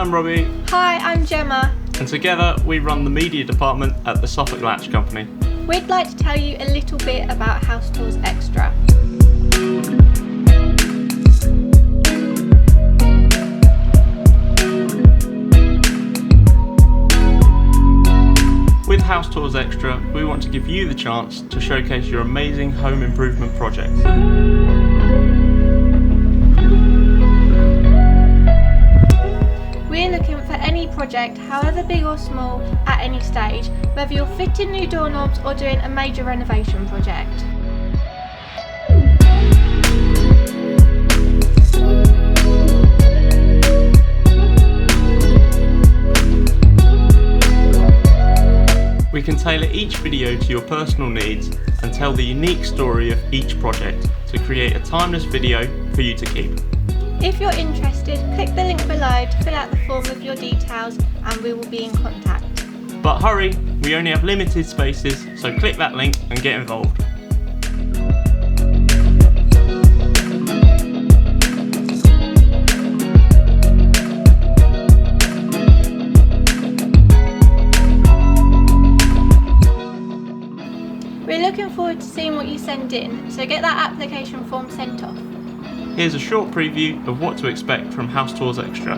I'm Robbie. Hi, I'm Gemma. And together we run the media department at the Suffolk Latch Company. We'd like to tell you a little bit about House Tours Extra. With House Tours Extra, we want to give you the chance to showcase your amazing home improvement projects. We're looking for any project, however big or small, at any stage, whether you're fitting new doorknobs or doing a major renovation project. We can tailor each video to your personal needs and tell the unique story of each project to create a timeless video for you to keep. If you're interested, click the link below to fill out the form with your details and we will be in contact. But hurry, we only have limited spaces, so click that link and get involved. We're looking forward to seeing what you send in, so get that application form sent off. Here's a short preview of what to expect from House Tours Extra.